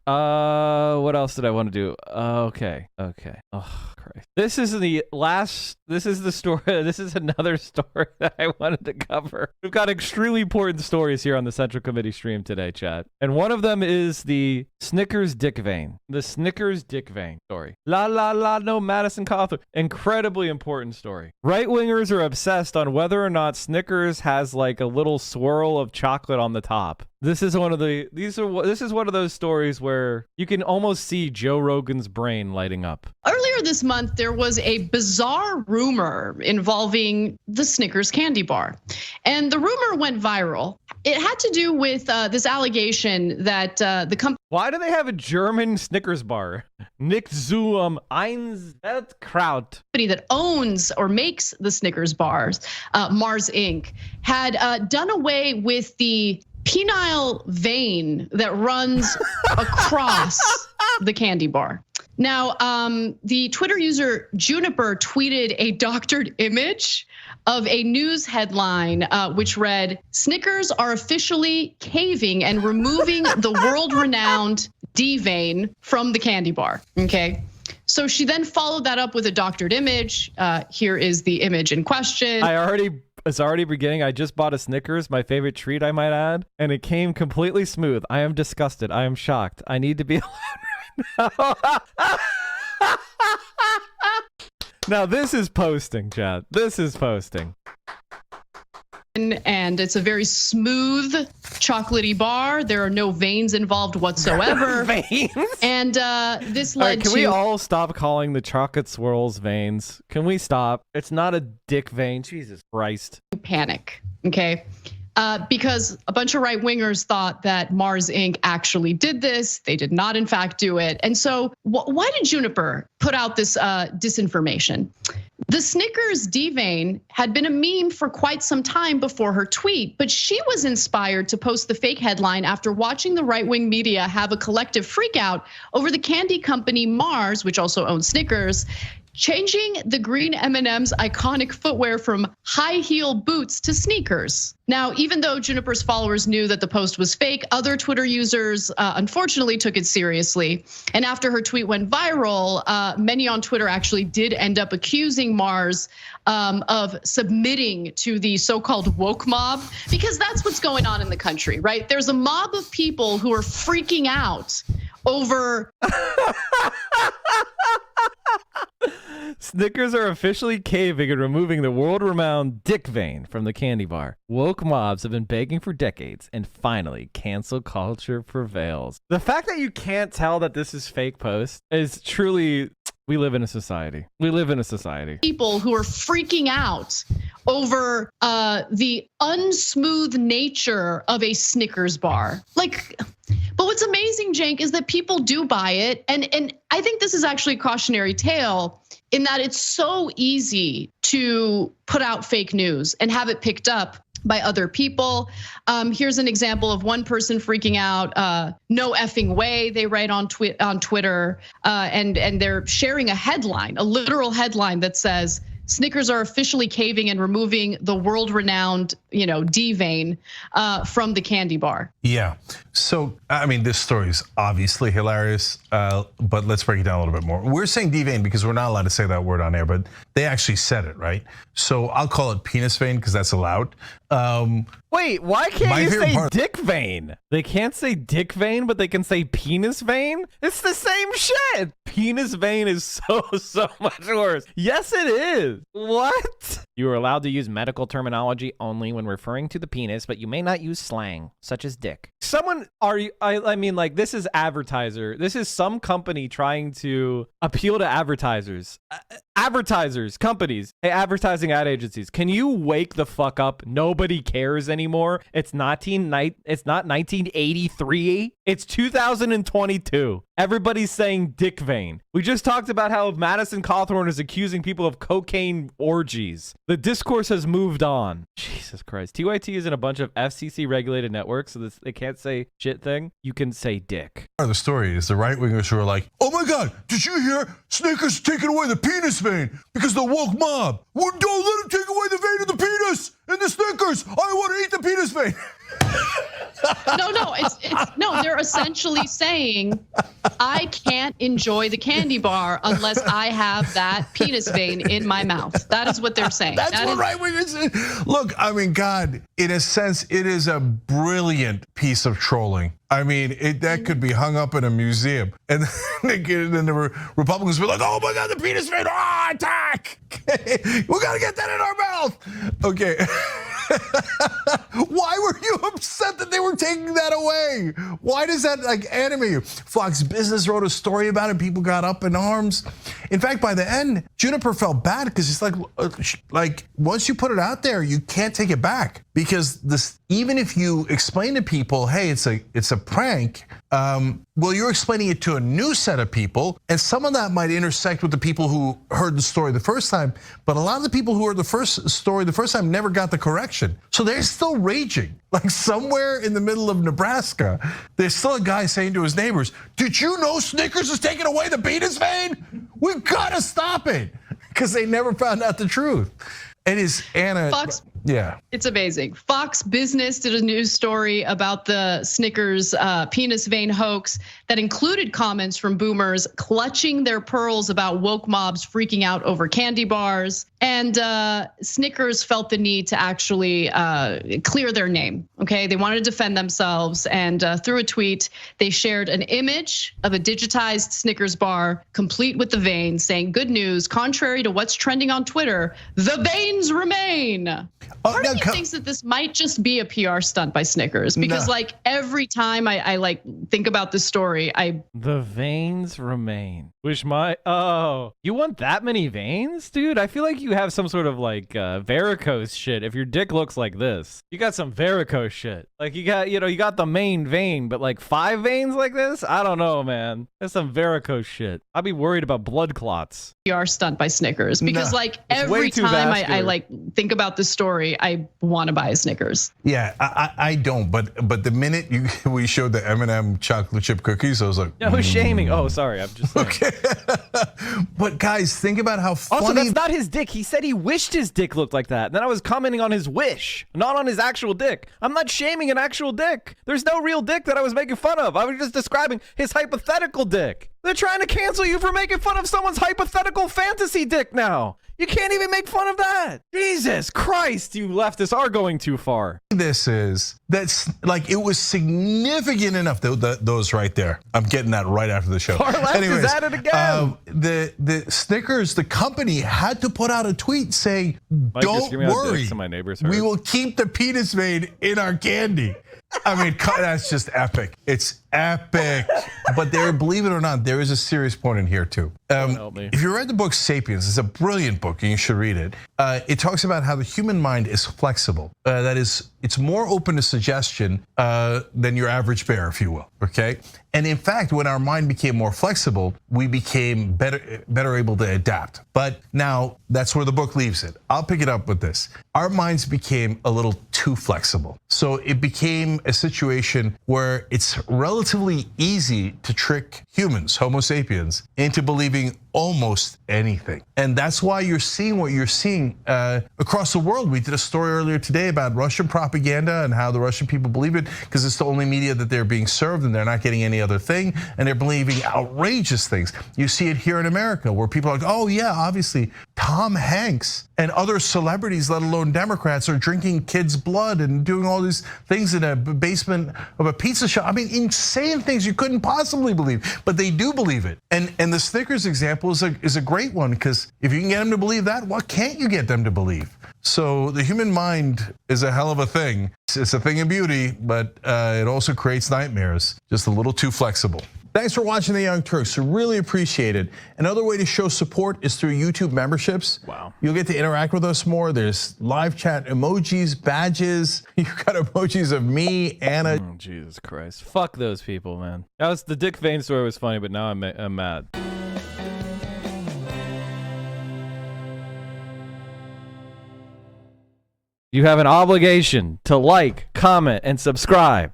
What else did I want to do? Okay. Oh, Christ. This is the story. This is another story that I wanted to cover. We've got extremely important stories here on the Central Committee stream today, chat. And one of them is the Snickers dick vein. The Snickers dick vein story. No, Madison Cawthorn. Incredibly important story. Right-wingers are obsessed on whether or not Snickers has like a little swirl of chocolate on the top. This is one of those stories where you can almost see Joe Rogan's brain lighting up. Earlier this month, there was a bizarre rumor involving the Snickers candy bar. And the rumor went viral. It had to do with this allegation that the company... Why do they have a German Snickers bar? Nicht zum Einsatzkraut. That owns or makes the Snickers bars, Mars Inc., had done away with the penile vein that runs across the candy bar. Now, the Twitter user Juniper tweeted a doctored image of a news headline which read, "Snickers are officially caving and removing the world-renowned D vein from the candy bar." Okay. So she then followed that up with a doctored image. Here is the image in question. It's already beginning. I just bought a Snickers, my favorite treat, I might add, and it came completely smooth. I am disgusted. I am shocked. I need to be alone right now. Now this is posting, chat. This is posting. And it's a very smooth, chocolatey bar. There are no veins involved whatsoever. Veins? And this led Can we all stop calling the chocolate swirls veins? Can we stop? It's not a dick vein. Jesus Christ. Panic, okay? Because a bunch of right-wingers thought that Mars Inc. actually did this. They did not, in fact, do it. And so why did Juniper put out this disinformation? The Snickers D vein had been a meme for quite some time before her tweet, but she was inspired to post the fake headline after watching the right-wing media have a collective freakout over the candy company Mars, which also owns Snickers, changing the green M&M's iconic footwear from high heel boots to sneakers. Now, even though Juniper's followers knew that the post was fake, other Twitter users unfortunately took it seriously. And after her tweet went viral, many on Twitter actually did end up accusing Mars of submitting to the so-called woke mob, because that's what's going on in the country, right? There's a mob of people who are freaking out over... Snickers are officially caving and removing the world-renowned dick vein from the candy bar. Woke mobs have been begging for decades, and finally, cancel culture prevails. The fact that you can't tell that this is fake post is truly... We live in a society. We live in a society. People who are freaking out over the unsmooth nature of a Snickers bar. But what's amazing, Cenk, is that people do buy it. And I think this is actually a cautionary tale in that it's so easy to put out fake news and have it picked up by other people. Here's an example of one person freaking out. No effing way, they write on Twitter, and they're sharing a headline, a literal headline that says, Snickers are officially caving and removing the world-renowned, D vein from the candy bar. Yeah. So, I mean, this story is obviously hilarious, but let's break it down a little bit more. We're saying D vein because we're not allowed to say that word on air, but they actually said it, right? So I'll call it penis vein because that's allowed. Wait, why can't you say dick vein? They can't say dick vein, but they can say penis vein? It's the same shit. Penis vein is so much worse. Yes, it is. What? You are allowed to use medical terminology only when referring to the penis, but you may not use slang, such as dick. I mean, this is advertiser. This is some company trying to appeal to advertisers. Advertisers, companies, hey, advertising ad agencies, can you wake the fuck up? Nobody cares anymore. It's not 1983. It's 2022. Everybody's saying dick vein. We just talked about how Madison Cawthorn is accusing people of cocaine orgies. The discourse has moved on. Jesus Christ. TYT is in a bunch of FCC regulated networks, so they can't say shit thing. You can say dick. The story is the right-wingers who are like, oh my God, did you hear? Snickers taking away the penis vein because the woke mob. Well, don't let him take away the vein of the penis in the Snickers. I want to eat the penis vein. No, they're essentially essentially saying, I can't enjoy the candy bar unless I have that penis vein in my mouth. That is what they're saying. That's what right-wingers say. Look, I mean, God, in a sense, it is a brilliant piece of trolling. I mean, that could be hung up in a museum. And then the Republicans were like, oh my God, the penis vein, attack. Okay. We gotta get that in our mouth. Okay. Why were you upset that they were taking that away? Why does that animate you? Fox Business wrote a story about it. People got up in arms. In fact, by the end, Juniper felt bad because it's like once you put it out there, you can't take it back, because even if you explain to people, hey, it's a prank. Well, you're explaining it to a new set of people, and some of that might intersect with the people who heard the story the first time. But a lot of the people who heard the first story the first time never got the correction, so they're still raging. Like somewhere in the middle of Nebraska, there's still a guy saying to his neighbors, "Did you know Snickers is taking away the penis vein? We've got to stop it," because they never found out the truth. And is Anna? Fox, yeah, it's amazing. Fox Business did a news story about the Snickers penis vein hoax that included comments from boomers clutching their pearls about woke mobs freaking out over candy bars. And Snickers felt the need to actually clear their name. Okay, they wanted to defend themselves, and through a tweet, they shared an image of a digitized Snickers bar, complete with the vein, saying, "Good news, contrary to what's trending on Twitter, the veins remain." Part of me thinks that this might just be a PR stunt by Snickers, because like every time I like think about this story, the veins remain. You want that many veins, dude? I feel like you have some sort of like varicose shit. If your dick looks like this, you got some varicose shit. Like you got the main vein, but like 5 veins like this? I don't know, man. That's some varicose shit. I'd be worried about blood clots. PR stunt by Snickers, because like every time I like think about this story, I want to buy a Snickers. Yeah, I don't, but the minute we showed the M&M chocolate chip cookies, I was like, no, who's shaming? Oh, sorry, I'm just saying. Okay. But guys, think about how funny. Also, that's not his dick. He said he wished his dick looked like that. And then I was commenting on his wish, not on his actual dick. I'm not shaming an actual dick. There's no real dick that I was making fun of. I was just describing his hypothetical dick. They're trying to cancel you for making fun of someone's hypothetical fantasy dick now. You can't even make fun of that. Jesus Christ, you leftists are going too far. That's like, it was significant enough, those right there. I'm getting that right after the show. Far left is at it again. The Snickers, the company, had to put out a tweet saying, "Don't worry, we will keep the penis vein in our candy." I mean, that's just epic. It's epic. But believe it or not, there is a serious point in here too. If you read the book Sapiens, it's a brilliant book and you should read it. It talks about how the human mind is flexible. That is, it's more open to suggestion than your average bear, if you will, okay? And in fact, when our mind became more flexible, we became better able to adapt. But now that's where the book leaves it. I'll pick it up with this. Our minds became a little too flexible. So it became a situation where it's relatively easy to trick humans, Homo sapiens, into believing almost anything. And that's why you're seeing what you're seeing across the world. We did a story earlier today about Russian propaganda and how the Russian people believe it because it's the only media that they're being served and they're not getting any other thing, and they're believing outrageous things. You see it here in America where people are like, oh yeah, obviously Tom Hanks and other celebrities, let alone Democrats, are drinking kids' blood and doing all these things in a basement of a pizza shop. I mean, insane things you couldn't possibly believe, but they do believe it. And the Snickers example is a great one, because if you can get them to believe that, what can't you get them to believe? So the human mind is a hell of a thing. It's a thing of beauty, but it also creates nightmares, just a little too flexible. Thanks for watching The Young Turks. I really appreciate it. Another way to show support is through YouTube memberships. Wow. You'll get to interact with us more. There's live chat emojis, badges. You've got emojis of me, Anna. Oh, Jesus Christ. Fuck those people, man. The Dick Vane story was funny, but now I'm mad. You have an obligation to like, comment, and subscribe.